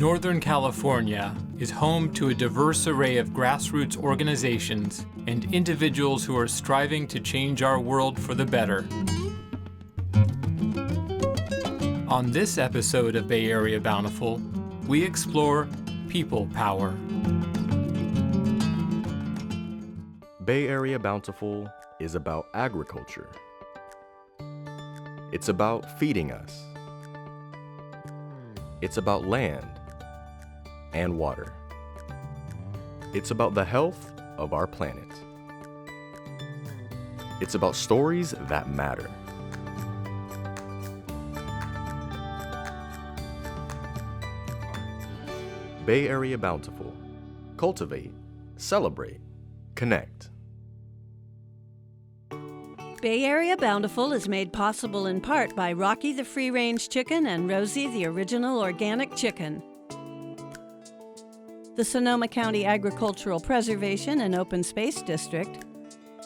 Northern California is home to a diverse array of grassroots organizations and individuals who are striving to change our world for the better. On this episode of Bay Area Bountiful, we explore people power. Bay Area Bountiful is about agriculture. It's about feeding us. It's about land and water. It's about the health of our planet. It's about stories that matter. Bay Area Bountiful. Cultivate, celebrate, connect. Bay Area Bountiful is made possible in part by Rocky the free-range chicken and Rosie the original organic chicken. The Sonoma County Agricultural Preservation and Open Space District,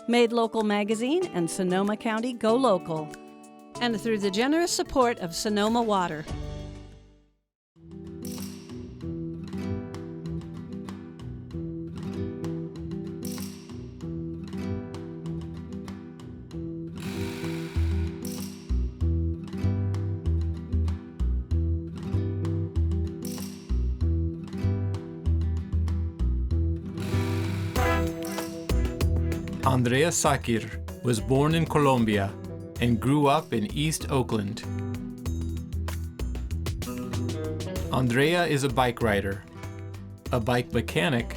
Made Local Magazine and Sonoma County Go Local, and through the generous support of Sonoma Water. Andrea Sakir was born in Colombia and grew up in East Oakland. Andrea is a bike rider, a bike mechanic,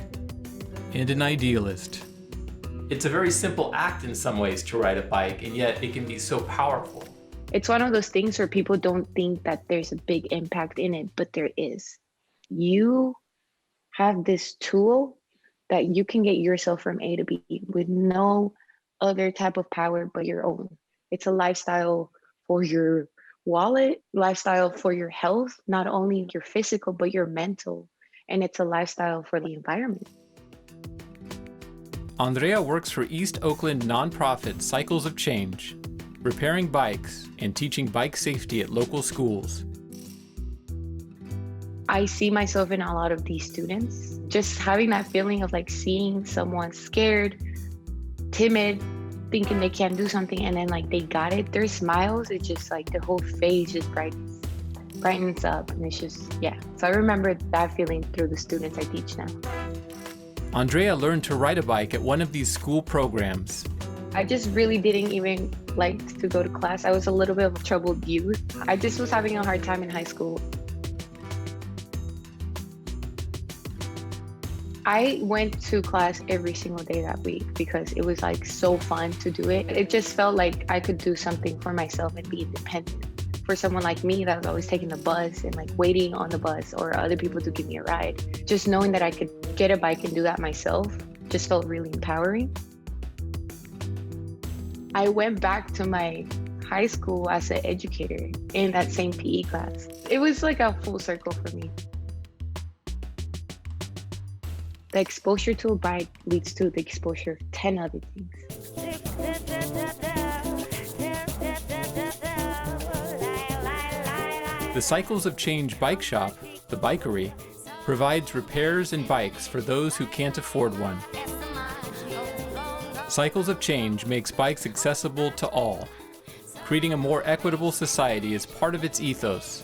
and an idealist. It's a very simple act in some ways to ride a bike, and yet it can be so powerful. It's one of those things where people don't think that there's a big impact in it, but there is. You have this tool that you can get yourself from A to B with no other type of power but your own. It's a lifestyle for your wallet, lifestyle for your health, not only your physical, but your mental. And it's a lifestyle for the environment. Andrea works for East Oakland nonprofit Cycles of Change, repairing bikes and teaching bike safety at local schools. I see myself in a lot of these students, just having that feeling of like seeing someone scared, timid, thinking they can't do something, and then like they got it. Their smiles, it's just like the whole face just brightens up, and it's just, yeah. So I remember that feeling through the students I teach now. Andrea learned to ride a bike at one of these school programs. I just really didn't even like to go to class. I was a little bit of a troubled youth. I just was having a hard time in high school. I went to class every single day that week because it was like so fun to do it. It just felt like I could do something for myself and be independent. For someone like me that was always taking the bus and like waiting on the bus or other people to give me a ride, just knowing that I could get a bike and do that myself just felt really empowering. I went back to my high school as an educator in that same PE class. It was like a full circle for me. The exposure to a bike leads to the exposure of 10 other things. The Cycles of Change bike shop, the Bikery, provides repairs and bikes for those who can't afford one. Cycles of Change makes bikes accessible to all. Creating a more equitable society is part of its ethos.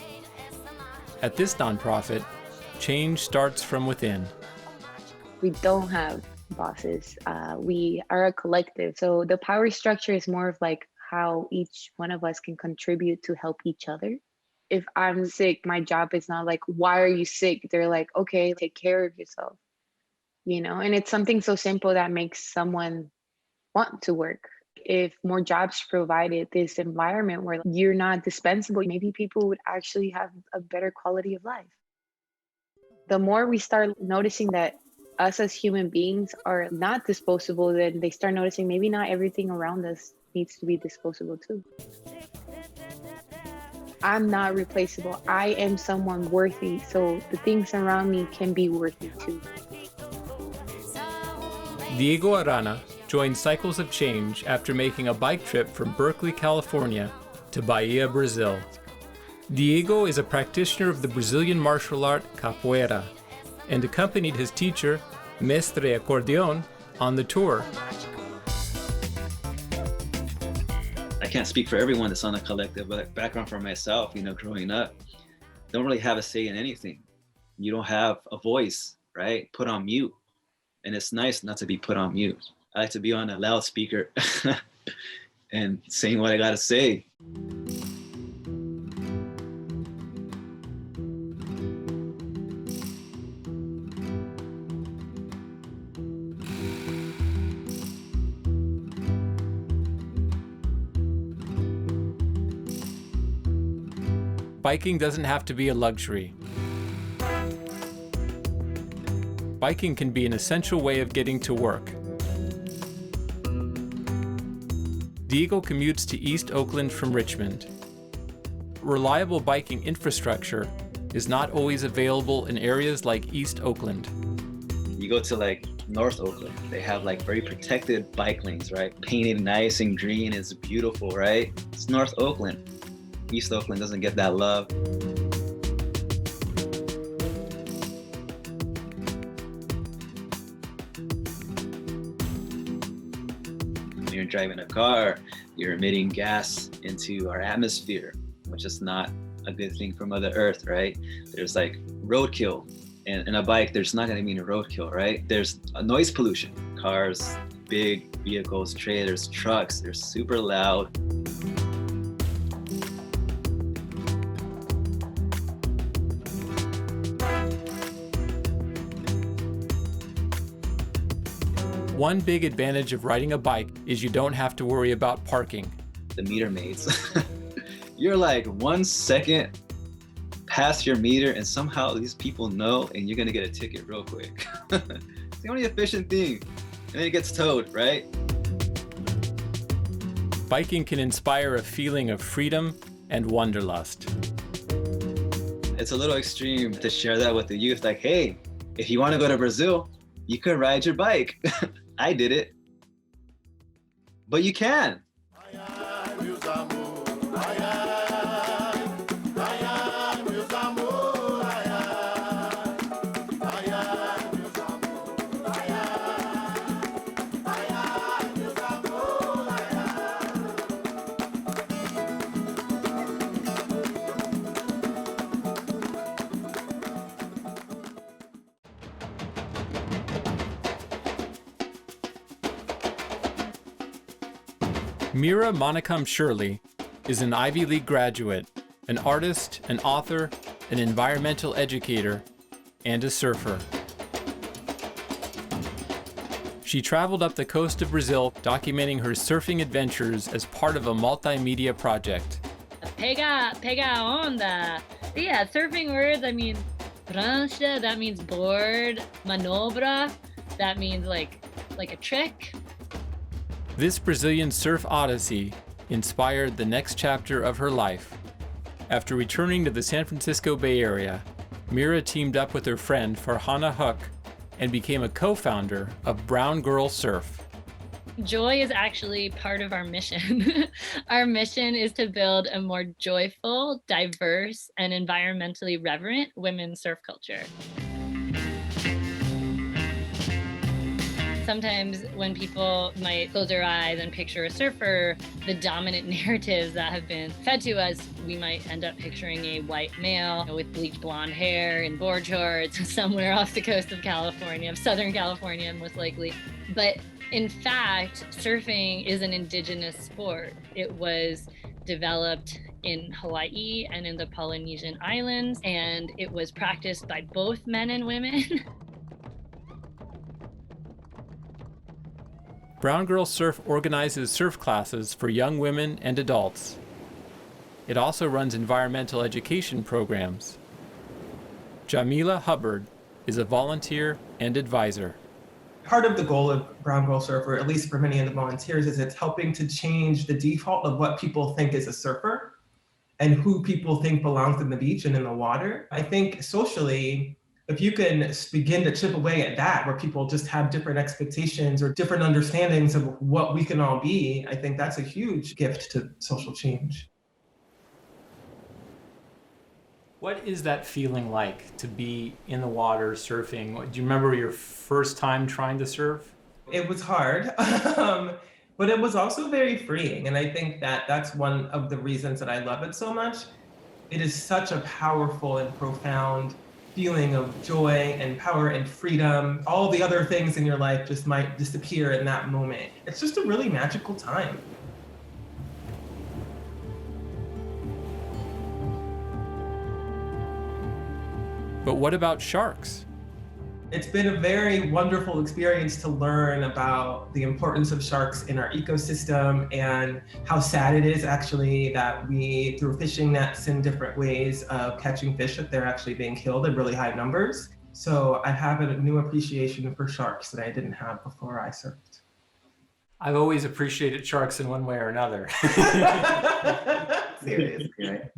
At this nonprofit, change starts from within. We don't have bosses. We are a collective. So the power structure is more of like how each one of us can contribute to help each other. If I'm sick, my job is not like, why are you sick? They're like, okay, take care of yourself, you know? And it's something so simple that makes someone want to work. If more jobs provided this environment where you're not dispensable, maybe people would actually have a better quality of life. The more we start noticing that us as human beings are not disposable, then they start noticing maybe not everything around us needs to be disposable too. I'm not replaceable. I am someone worthy, so the things around me can be worthy too. Diego Arana joined Cycles of Change after making a bike trip from Berkeley, California to Bahia, Brazil. Diego is a practitioner of the Brazilian martial art capoeira and accompanied his teacher, Mestre Acordeon, on the tour. I can't speak for everyone that's on the collective, but background for myself, growing up, don't really have a say in anything. You don't have a voice, right? Put on mute. And it's nice not to be put on mute. I like to be on a loudspeaker and saying what I gotta say. Biking doesn't have to be a luxury. Biking can be an essential way of getting to work. Diego commutes to East Oakland from Richmond. Reliable biking infrastructure is not always available in areas like East Oakland. You go to North Oakland, they have very protected bike lanes, right? Painted nice and green, it's beautiful, right? It's North Oakland. East Oakland doesn't get that love. When you're driving a car, you're emitting gas into our atmosphere, which is not a good thing for Mother Earth, right? There's roadkill. And in a bike, there's not gonna be a roadkill, right? There's a noise pollution. Cars, big vehicles, trailers, trucks, they're super loud. One big advantage of riding a bike is you don't have to worry about parking. The meter maids. You're 1 second past your meter and somehow these people know and you're gonna get a ticket real quick. It's the only efficient thing. And then it gets towed, right? Biking can inspire a feeling of freedom and wanderlust. It's a little extreme to share that with the youth. Hey, if you wanna go to Brazil, you can ride your bike. I did it. But you can. Mira Monicum Shirley is an Ivy League graduate, an artist, an author, an environmental educator, and a surfer. She traveled up the coast of Brazil documenting her surfing adventures as part of a multimedia project. Pega onda. Yeah, surfing words, prancha, that means board. Manobra, that means like a trick. This Brazilian surf odyssey inspired the next chapter of her life. After returning to the San Francisco Bay Area, Mira teamed up with her friend Farhana Hook and became a co-founder of Brown Girl Surf. Joy is actually part of our mission. Our mission is to build a more joyful, diverse, and environmentally reverent women's surf culture. Sometimes when people might close their eyes and picture a surfer, the dominant narratives that have been fed to us, we might end up picturing a white male with bleached blonde hair and board shorts somewhere off the coast of California, of Southern California most likely. But in fact, surfing is an indigenous sport. It was developed in Hawaii and in the Polynesian Islands, and it was practiced by both men and women. Brown Girl Surf organizes surf classes for young women and adults. It also runs environmental education programs. Jamila Hubbard is a volunteer and advisor. Part of the goal of Brown Girl Surfer, at least for many of the volunteers, is it's helping to change the default of what people think is a surfer and who people think belongs in the beach and in the water. I think socially, if you can begin to chip away at that, where people just have different expectations or different understandings of what we can all be, I think that's a huge gift to social change. What is that feeling like to be in the water surfing? Do you remember your first time trying to surf? It was hard, but it was also very freeing. And I think that that's one of the reasons that I love it so much. It is such a powerful and profound feeling of joy and power and freedom. All the other things in your life just might disappear in that moment. It's just a really magical time. But what about sharks? It's been a very wonderful experience to learn about the importance of sharks in our ecosystem and how sad it is actually that we, through fishing nets and different ways of catching fish, that they're actually being killed in really high numbers. So I have a new appreciation for sharks that I didn't have before I surfed. I've always appreciated sharks in one way or another. Serious, right?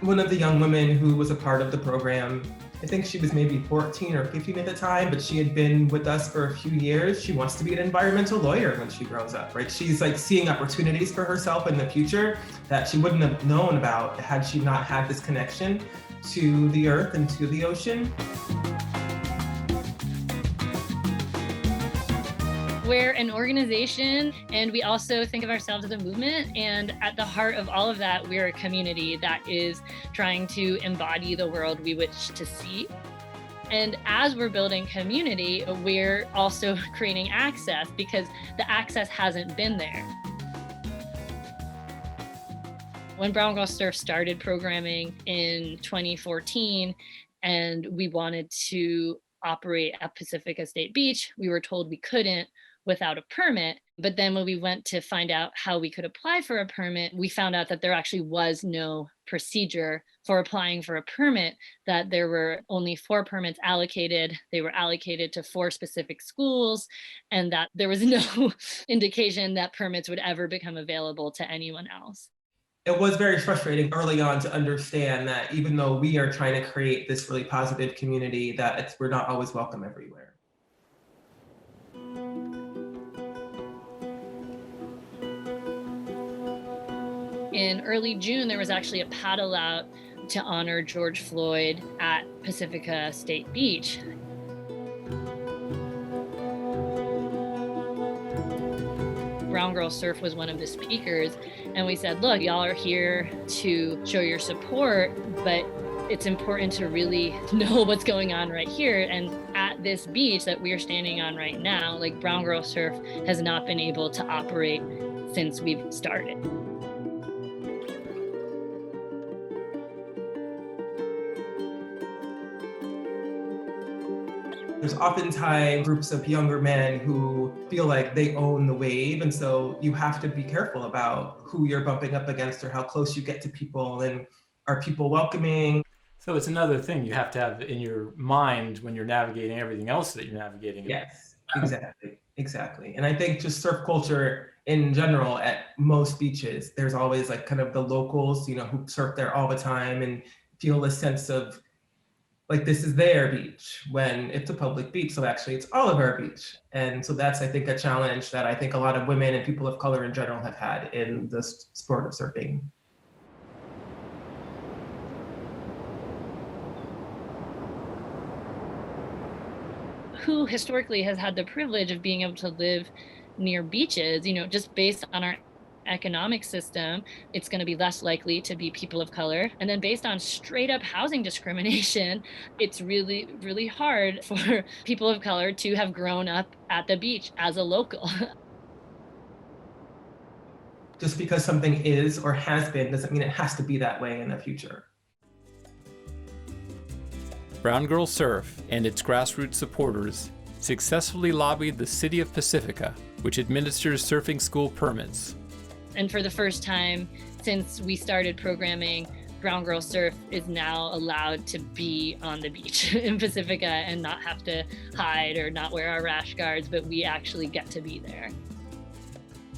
One of the young women who was a part of the program, I think she was maybe 14 or 15 at the time, but she had been with us for a few years. She wants to be an environmental lawyer when she grows up, right? She's like seeing opportunities for herself in the future that she wouldn't have known about had she not had this connection to the earth and to the ocean. We're an organization, and we also think of ourselves as a movement. And at the heart of all of that, we're a community that is trying to embody the world we wish to see. And as we're building community, we're also creating access because the access hasn't been there. When Brown Girl Surf started programming in 2014, and we wanted to operate at Pacifica State Beach, we were told we couldn't without a permit. But then when we went to find out how we could apply for a permit, we found out that there actually was no procedure for applying for a permit, that there were only 4 permits allocated. They were allocated to 4 specific schools, and that there was no indication that permits would ever become available to anyone else. It was very frustrating early on to understand that even though we are trying to create this really positive community, that we're not always welcome everywhere. In early June, there was actually a paddle out to honor George Floyd at Pacifica State Beach. Brown Girl Surf was one of the speakers, and we said, look, y'all are here to show your support, but it's important to really know what's going on right here. And at this beach that we are standing on right now, like, Brown Girl Surf has not been able to operate since we've started. There's oftentimes groups of younger men who feel like they own the wave, and so you have to be careful about who you're bumping up against or how close you get to people, and are people welcoming. So it's another thing you have to have in your mind when you're navigating everything else that you're navigating. Yes, exactly. And I think just surf culture in general at most beaches, there's always like kind of the locals, you know, who surf there all the time and feel a sense of like this is their beach when it's a public beach. So actually it's all of our beach. And so that's, I think, a challenge that I think a lot of women and people of color in general have had in the sport of surfing. Who historically has had the privilege of being able to live near beaches, you know, just based on our economic system, it's going to be less likely to be people of color. And then based on straight up housing discrimination, it's really, really hard for people of color to have grown up at the beach as a local. Just because something is or has been doesn't mean it has to be that way in the future. Brown Girl Surf and its grassroots supporters successfully lobbied the city of Pacifica, which administers surfing school permits. And for the first time since we started programming, Brown Girl Surf is now allowed to be on the beach in Pacifica and not have to hide or not wear our rash guards, but we actually get to be there.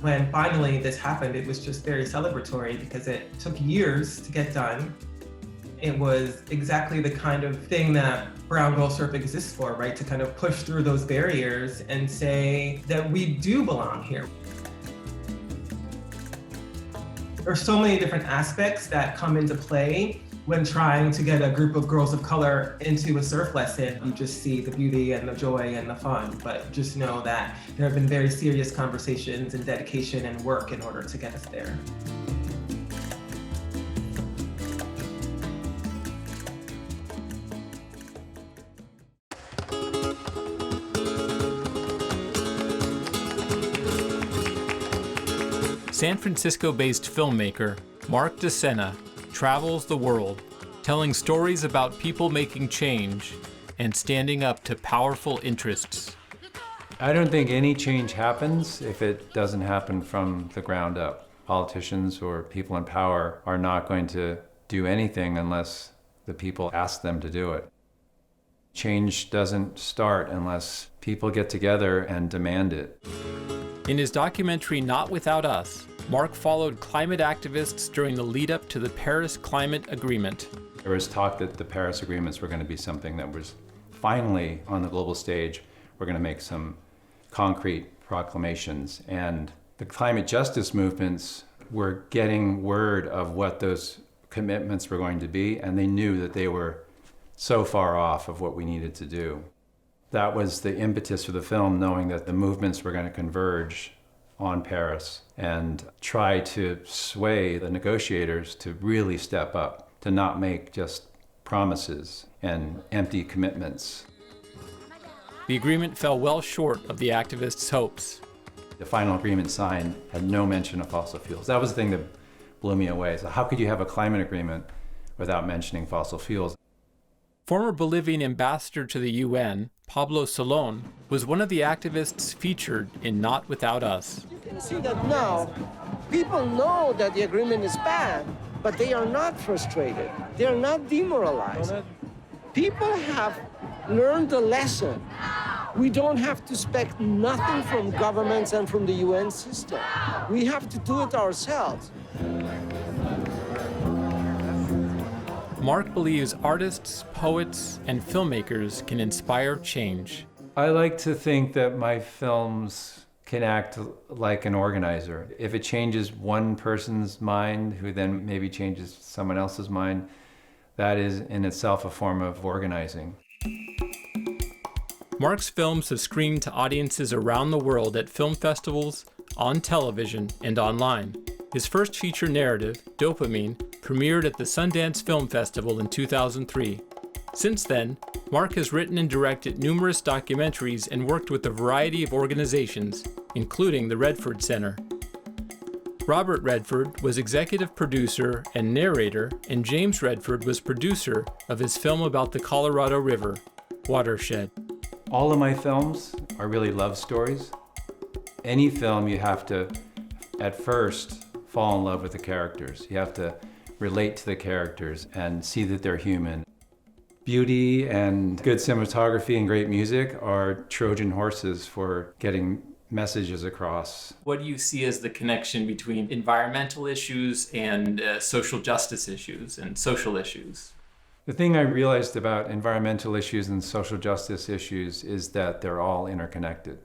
When finally this happened, it was just very celebratory because it took years to get done. It was exactly the kind of thing that brown girl surf exists for, right? To kind of push through those barriers and say that we do belong here. There's so many different aspects that come into play when trying to get a group of girls of color into a surf lesson. You just see the beauty and the joy and the fun, but just know that there have been very serious conversations and dedication and work in order to get us there. San Francisco-based filmmaker Mark DeSena travels the world, telling stories about people making change and standing up to powerful interests. I don't think any change happens if it doesn't happen from the ground up. Politicians or people in power are not going to do anything unless the people ask them to do it. Change doesn't start unless people get together and demand it. In his documentary Not Without Us, Mark followed climate activists during the lead-up to the Paris Climate Agreement. There was talk that the Paris agreements were going to be something that was finally on the global stage. We're going to make some concrete proclamations. And the climate justice movements were getting word of what those commitments were going to be, and they knew that they were so far off of what we needed to do. That was the impetus for the film, knowing that the movements were going to converge on Paris and try to sway the negotiators to really step up, to not make just promises and empty commitments. The agreement fell well short of the activists' hopes. The final agreement signed had no mention of fossil fuels. That was the thing that blew me away. So how could you have a climate agreement without mentioning fossil fuels? Former Bolivian ambassador to the UN, Pablo Solon, was one of the activists featured in Not Without Us. You can see that now people know that the agreement is bad, but they are not frustrated. They are not demoralized. People have learned the lesson. We don't have to expect nothing from governments and from the UN system. We have to do it ourselves. Mark believes artists, poets, and filmmakers can inspire change. I like to think that my films can act like an organizer. If it changes one person's mind, who then maybe changes someone else's mind, that is in itself a form of organizing. Mark's films have screened to audiences around the world at film festivals, on television, and online. His first feature narrative, Dopamine, premiered at the Sundance Film Festival in 2003. Since then, Mark has written and directed numerous documentaries and worked with a variety of organizations, including the Redford Center. Robert Redford was executive producer and narrator, and James Redford was producer of his film about the Colorado River, Watershed. All of my films are really love stories. Any film, you have to, at first, fall in love with the characters. You have to relate to the characters and see that they're human. Beauty and good cinematography and great music are Trojan horses for getting messages across. What do you see as the connection between environmental issues and social justice issues and social issues? The thing I realized about environmental issues and social justice issues is that they're all interconnected.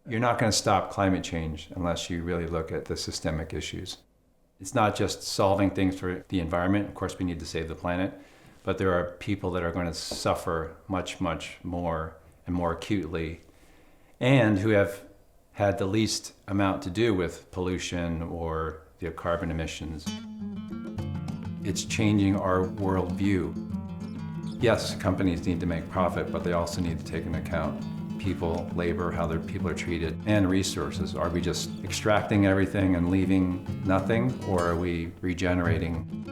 You're not going to stop climate change unless you really look at the systemic issues. It's not just solving things for the environment. Of course, we need to save the planet, but there are people that are going to suffer much, much more and more acutely, and who have had the least amount to do with pollution or the carbon emissions. It's changing our worldview. Yes, companies need to make profit, but they also need to take into account people, labor, how their people are treated, and resources. Are we just extracting everything and leaving nothing, or are we regenerating?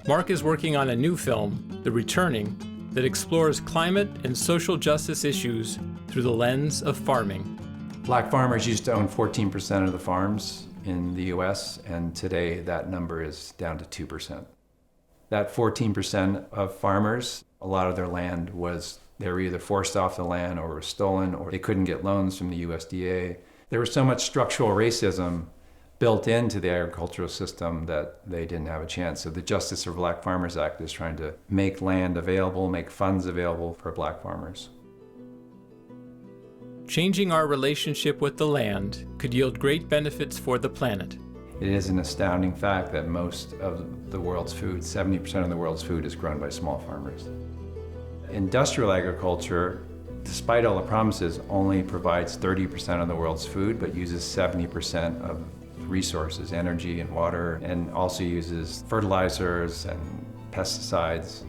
Mark is working on a new film, The Returning, that explores climate and social justice issues through the lens of farming. Black farmers used to own 14% of the farms in the US, and today that number is down to 2%. That 14% of farmers, a lot of their land was, they were either forced off the land or were stolen, or they couldn't get loans from the USDA. There was so much structural racism built into the agricultural system that they didn't have a chance. So the Justice for Black Farmers Act is trying to make land available, make funds available for black farmers. Changing our relationship with the land could yield great benefits for the planet. It is an astounding fact that most of the world's food, 70% of the world's food, is grown by small farmers. Industrial agriculture, despite all the promises, only provides 30% of the world's food, but uses 70% of resources, energy and water, and also uses fertilizers and pesticides.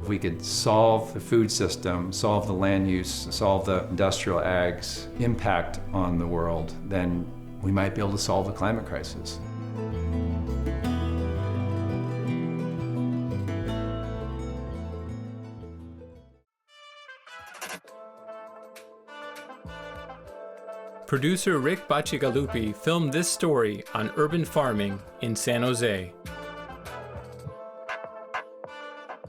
If we could solve the food system, solve the land use, solve the industrial ag's impact on the world, then we might be able to solve the climate crisis. Producer Rick Bacigalupi filmed this story on urban farming in San Jose.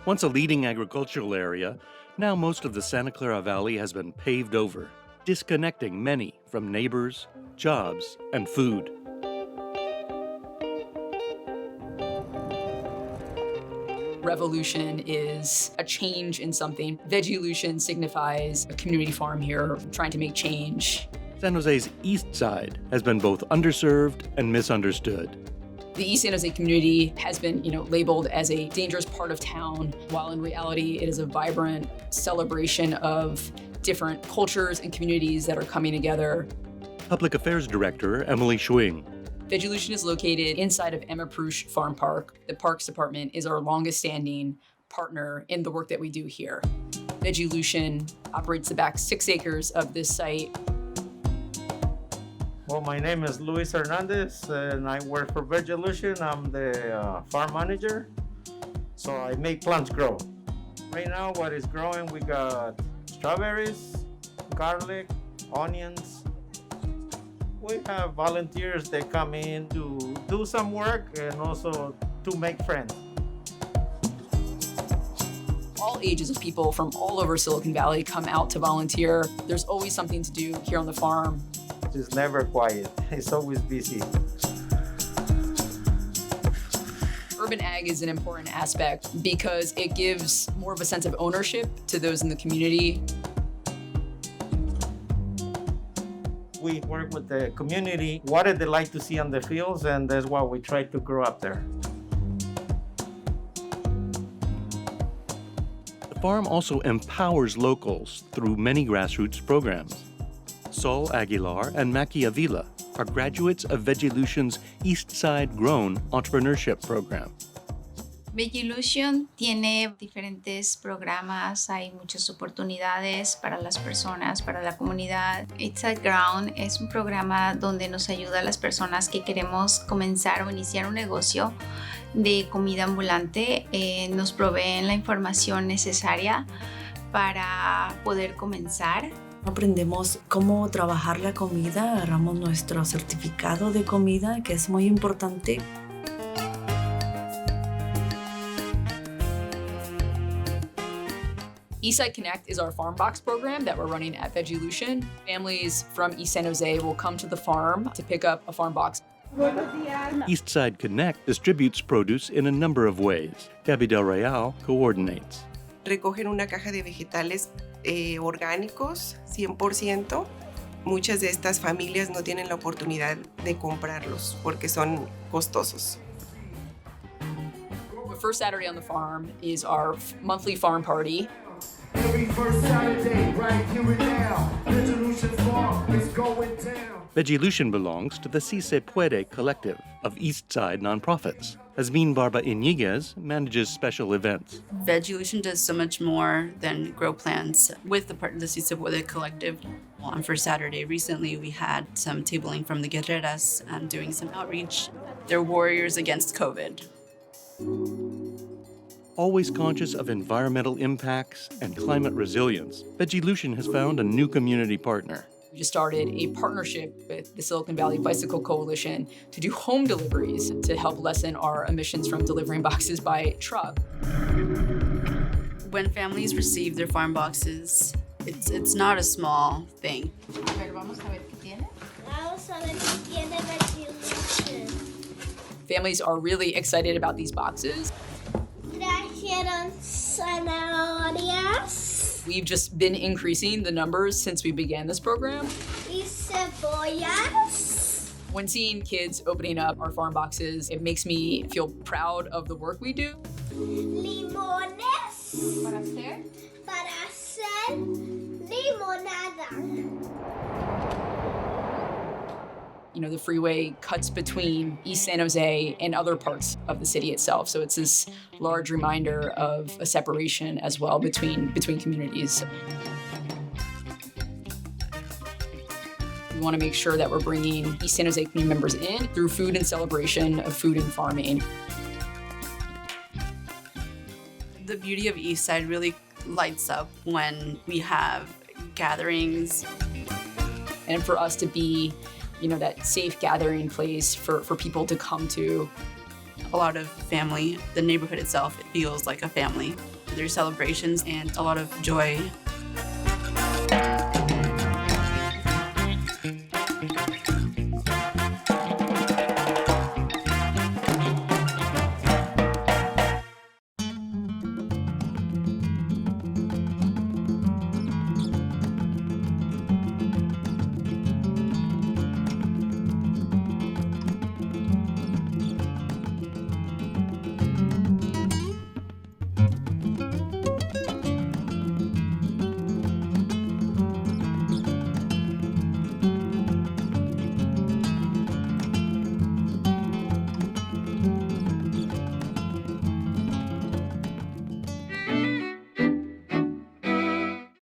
Once a leading agricultural area, now most of the Santa Clara Valley has been paved over, disconnecting many from neighbors, jobs, and food. Revolution is a change in something. Veggielution signifies a community farm here trying to make change. San Jose's east side has been both underserved and misunderstood. The East San Jose community has been, labeled as a dangerous part of town, while in reality it is a vibrant celebration of different cultures and communities that are coming together. Public Affairs Director Emily Schwing. Veggielution is located inside of Emma Prush Farm Park. The Parks Department is our longest standing partner in the work that we do here. Veggielution operates the back 6 acres of this site. Well, my name is Luis Hernandez and I work for Veggielution. I'm the farm manager. So I make plants grow. Right now what is growing, we got strawberries, garlic, onions. We have volunteers that come in to do some work and also to make friends. All ages of people from all over Silicon Valley come out to volunteer. There's always something to do here on the farm. It's never quiet. It's always busy. Urban ag is an important aspect because it gives more of a sense of ownership to those in the community. We work with the community, what do they like to see on the fields, and that's what we try to grow up there. The farm also empowers locals through many grassroots programs. Sol Aguilar and Mackie Avila are graduates of Veggielution's East Side Grown Entrepreneurship Program. Veggielution tiene diferentes programas, hay muchas oportunidades para las personas, para la comunidad. Eastside Grown es un programa donde nos ayuda a las personas que queremos comenzar o iniciar un negocio de comida ambulante. Nos proveen la información necesaria para poder comenzar. Aprendemos cómo trabajar la comida, agarramos nuestro certificado de comida, que es muy importante. Eastside Connect is our farm box program that we're running at Veggielution. Families from East San Jose will come to the farm to pick up a farm box. Eastside Connect distributes produce in a number of ways. Gabby Del Real coordinates. Recogen una caja de vegetales orgánicos, 100%. Muchas de estas familias no tienen la oportunidad de comprarlos porque son costosos. The first Saturday on the farm is our monthly farm party. Every first Saturday, right here and now, Veggielution Farm is going down. Veggielution belongs to the Si Se Puede collective of Eastside nonprofits. Azmin Barba Iniguez manages special events. Veggielution does so much more than grow plants with the Si Se Puede collective. On First Saturday recently, we had some tabling from the Guerreras and doing some outreach. They're warriors against COVID. Always conscious of environmental impacts and climate resilience, Veggielution has found a new community partner. We just started a partnership with the Silicon Valley Bicycle Coalition to do home deliveries to help lessen our emissions from delivering boxes by truck. When families receive their farm boxes, it's not a small thing. Vamos a ver qué tiene Veggielution. Families are really excited about these boxes. Trajeron zanahorias We've just been increasing the numbers since we began this program. y cebollas. When seeing kids opening up our farm boxes, it makes me feel proud of the work we do. Limones para hacer limonada. You know, the freeway cuts between East San Jose and other parts of the city itself. So it's this large reminder of a separation as well between communities. We want to make sure that we're bringing East San Jose community members in through food and celebration of food and farming. The beauty of East Side really lights up when we have gatherings. And for us to be, you know, that safe gathering place for people to come to. A lot of family. The neighborhood itself, it feels like a family. There's celebrations and a lot of joy